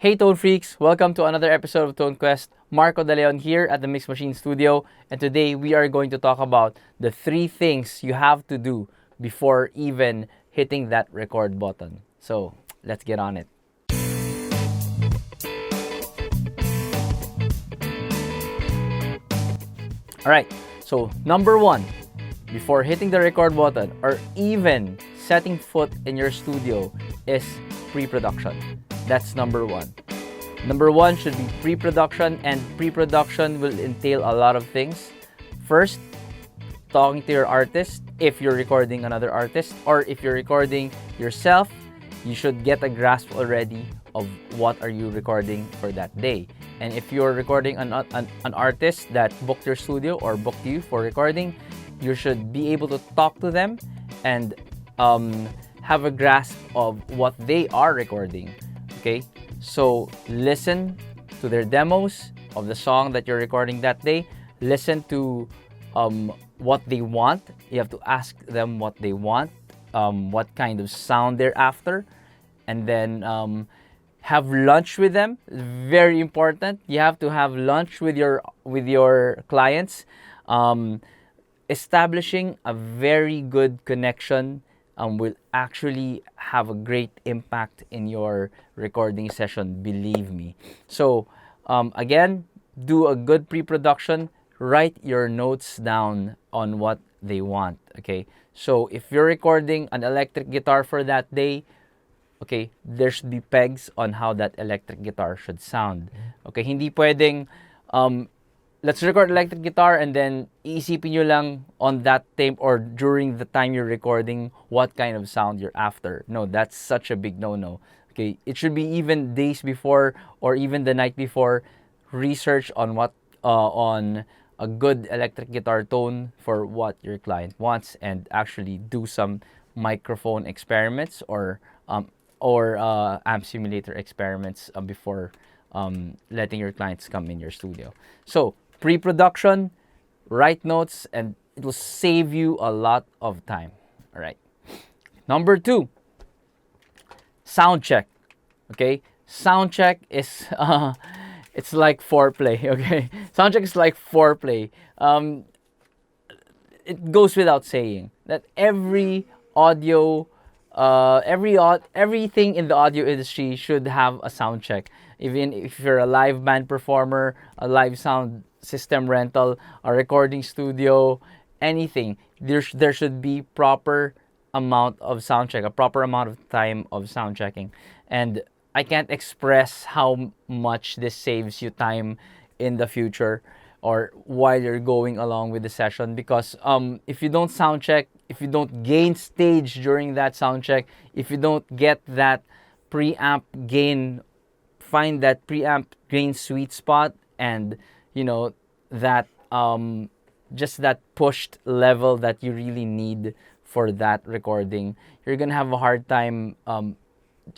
Hey Tone Freaks! Welcome to another episode of Tone Quest. Marco De Leon here at the Mix Machine Studio, and today we are going to talk about the 3 things you have to do before even hitting that record button. So, let's get on it. Alright, so number 1, before hitting the record button or even setting foot in your studio is pre-production. That's number 1. Number 1 should be pre-production, and pre-production will entail a lot of things. First, talking to your artist if you're recording another artist, or if you're recording yourself, you should get a grasp already of what are you recording for that day. And if you're recording an artist that booked your studio or booked you for recording, you should be able to talk to them and have a grasp of what they are recording. Okay, so listen to their demos of the song that you're recording that day. Listen to what they want. You have to ask them what they want, what kind of sound they're after, and then have lunch with them. Very important. You have to have lunch with your clients. Establishing a very good connection will actually have a great impact in your recording session, believe me. So, again, do a good pre-production. Write your notes down on what they want, okay? So, if you're recording an electric guitar for that day, okay, there should be pegs on how that electric guitar should sound. Okay, hindi pwedeng, let's record electric guitar and then iisipin nyo lang on that tape or during the time you're recording what kind of sound you're after. No, that's such a big no-no. Okay, it should be even days before or even the night before. Research on on a good electric guitar tone for what your client wants, and actually do some microphone experiments or amp simulator experiments before letting your clients come in your studio. So, pre-production, write notes, and it will save you a lot of time. All right. Number 2, sound check. Okay, sound check is it's like foreplay. Okay, sound check is like foreplay. It goes without saying that every audio, everything in the audio industry should have a sound check. Even if you're a live band performer, a live sound system rental, a recording studio, anything, there should be proper amount of sound check, a proper amount of time of sound checking. And I can't express how much this saves you time in the future or while you're going along with the session, because if you don't sound check, if you don't gain stage during that sound check, if you don't get that preamp gain, find that preamp gain sweet spot, and that just that pushed level that you really need for that recording, you're gonna have a hard time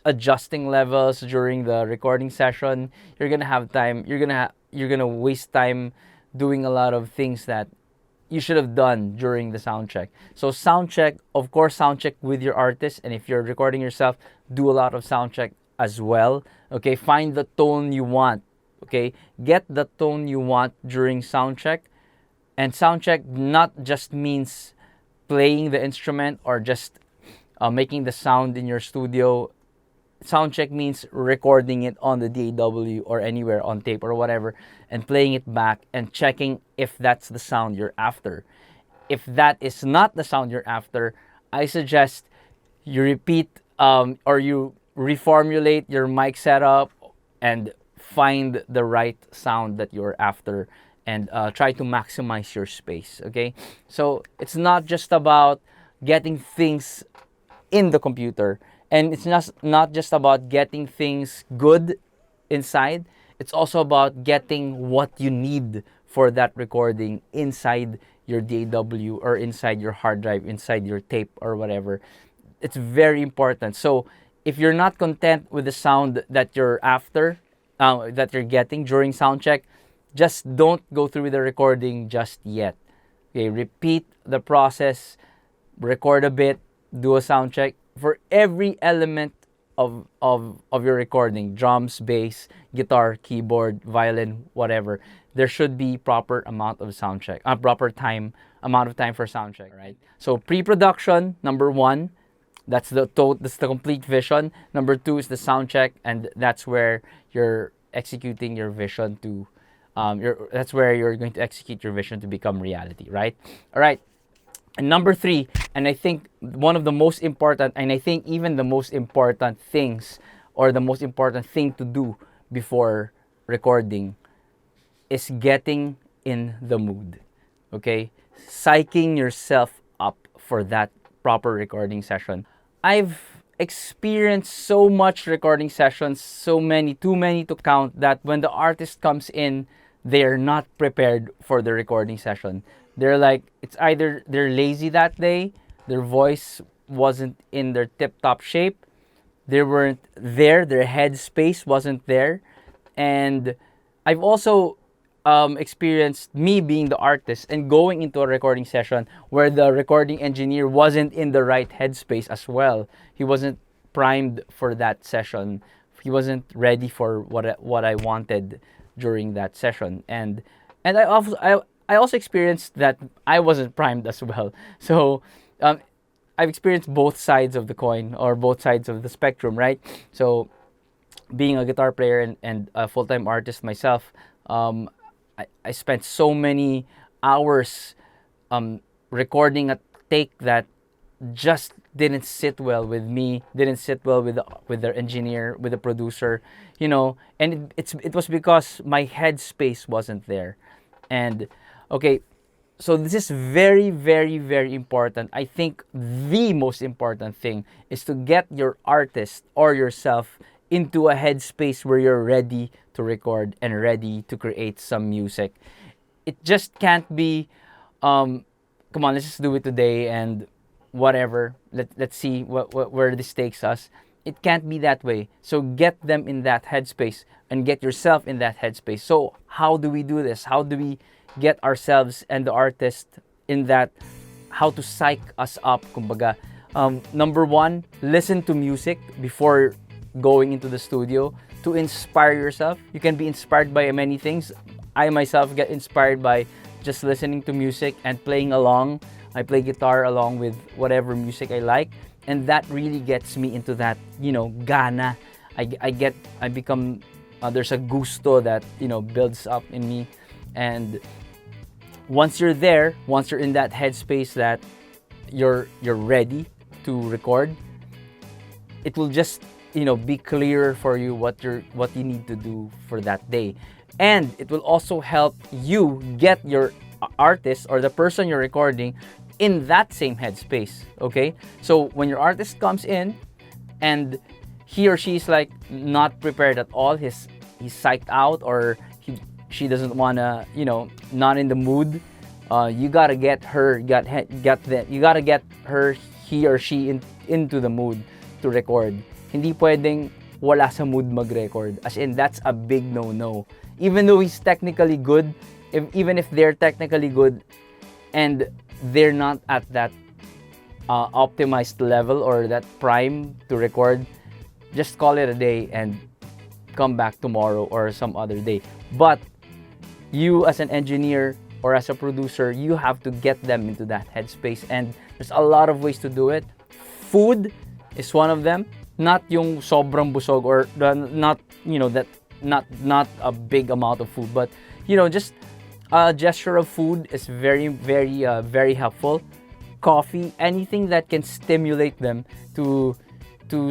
adjusting levels during the recording session. You're gonna waste time doing a lot of things that you should have done during the sound check. So sound check, of course, sound check with your artist, and if you're recording yourself, do a lot of sound check as well. Okay, find the tone you want. Okay, get the tone you want during sound check. And sound check not just means playing the instrument or just making the sound in your studio. Sound check means recording it on the DAW or anywhere on tape or whatever, and playing it back and checking if that's the sound you're after. If that is not the sound you're after, I suggest you repeat or you reformulate your mic setup and find the right sound that you're after, and try to maximize your space. Okay, so it's not just about getting things in the computer, and it's not just about getting things good inside. It's also about getting what you need for that recording inside your DAW or inside your hard drive, inside your tape or whatever. It's very important. So if you're not content with the sound that you're after, that you're getting during sound check, just don't go through with the recording just yet. Okay, repeat the process, record a bit, do a sound check for every element of your recording, drums, bass, guitar, keyboard, violin, whatever, there should be proper amount of sound check, amount of time for sound check, right? So pre-production, number one, that's the complete vision. Number two is the sound check, and that's where you're executing your vision to, that's where you're going to execute your vision to become reality, right? All right. And number three, and I think one of the most important, and I think even the most important things, or the most important thing to do before recording, is getting in the mood. Okay? Psyching yourself up for that proper recording session. I've experienced so much recording sessions, so many, too many to count, that when the artist comes in, they're not prepared for the recording session. They're like, it's either they're lazy that day, their voice wasn't in their tip-top shape, they weren't there, their headspace wasn't there. And I've also experienced me being the artist and going into a recording session where the recording engineer wasn't in the right headspace as well. He wasn't primed for that session. He wasn't ready for what I wanted during that session. And I also experienced that I wasn't primed as well. So I've experienced both sides of the coin, or both sides of the spectrum, right? So being a guitar player and a full-time artist myself, I spent so many hours recording a take that just didn't sit well with me, didn't sit well with the engineer, with the producer, and it was because my headspace wasn't there. And okay, so this is very, very, very important. I think the most important thing is to get your artist or yourself into a headspace where you're ready to record and ready to create some music. It just can't be, come on, let's just do it today and whatever. Let's see where this takes us. It can't be that way. So get them in that headspace and get yourself in that headspace. So how do we do this? How do we get ourselves and the artist in that? How to psych us up, kumbaga. Number one, listen to music before going into the studio to inspire yourself. You can be inspired by many things. I myself get inspired by just listening to music and playing along. I play guitar along with whatever music I like, and that really gets me into that, gana. I become, there's a gusto that, builds up in me. And once you're there, once you're in that headspace that you're ready to record, it will just, be clearer for you what you need to do for that day. And it will also help you get your artist or the person you're recording in that same headspace. Okay, so when your artist comes in and he or she's like not prepared at all, he's psyched out, or she doesn't wanna, not in the mood, you gotta get her, you gotta get her, he or she into the mood to record. Hindi pwedeng wala sa mood mag-record. As in, that's a big no-no. Even though he's technically good, even if they're technically good and they're not at that optimized level or that prime to record, just call it a day and come back tomorrow or some other day. But you as an engineer or as a producer, you have to get them into that headspace, and there's a lot of ways to do it. Food is one of them. Not yung sobrang busog, or not, that not a big amount of food, but just a gesture of food is very, very, very helpful. Coffee, anything that can stimulate them to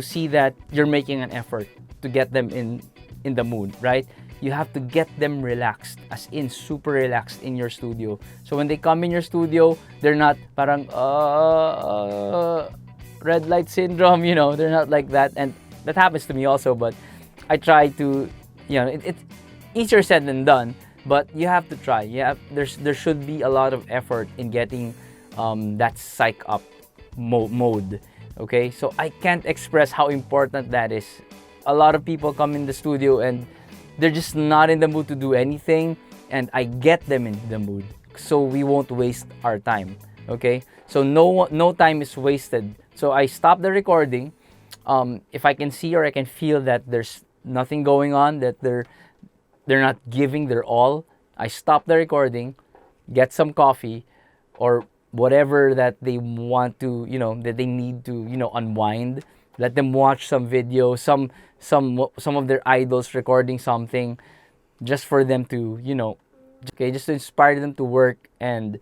see that you're making an effort to get them in the mood, right? You have to get them relaxed, as in super relaxed in your studio. So when they come in your studio, they're not parang red light syndrome, they're not like that. And that happens to me also, but I try to, it's easier said than done, but you have to try. There should be a lot of effort in getting that psych up mode. Okay, so I can't express how important that is. A lot of people come in the studio and they're just not in the mood to do anything, and I get them in the mood so we won't waste our time. Okay, so no time is wasted. So I stop the recording, if I can see or I can feel that there's nothing going on, that they're not giving their all, I stop the recording, get some coffee, or whatever that they want to, that they need to, unwind. Let them watch some video, some of their idols recording something, just for them to, okay, just to inspire them to work and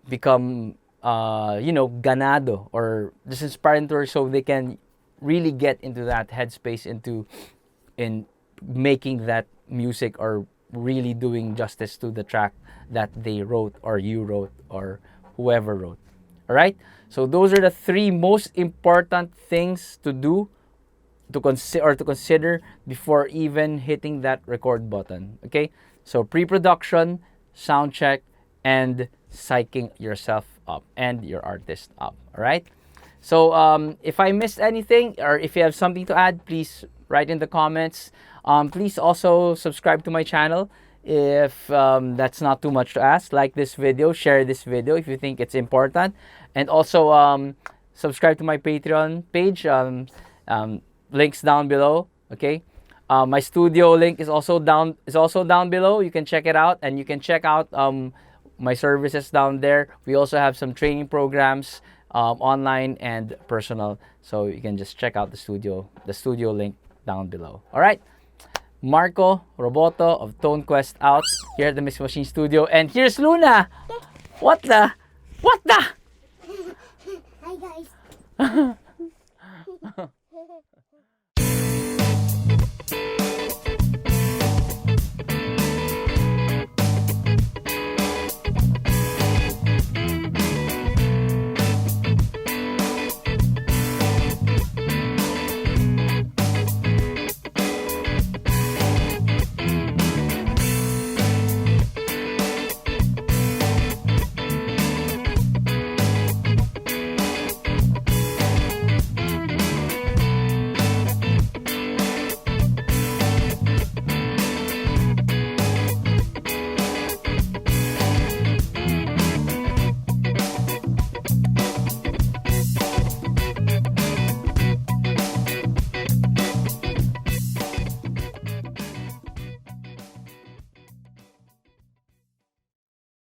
become, ganado, or just inspire them to work so they can really get into that headspace, in making that music, or really doing justice to the track that they wrote, or you wrote, or whoever wrote. All right, so those are the three most important things to do, to consider before even hitting that record button. Okay, so pre-production, sound check, and psyching yourself up and your artist up. All right, so if I missed anything, or if you have something to add, please write in the comments. Please also subscribe to my channel if that's not too much to ask. Like this video, share this video if you think it's important, and also subscribe to my Patreon page. Links down below. Okay, my studio link is also down below. You can check it out, and you can check out my services down there. We also have some training programs, online and personal, so you can just check out the studio link down below. All right, Marco Roboto of ToneQuest out here at the Mix Machine Studio, and here's Luna. What the? Hi guys.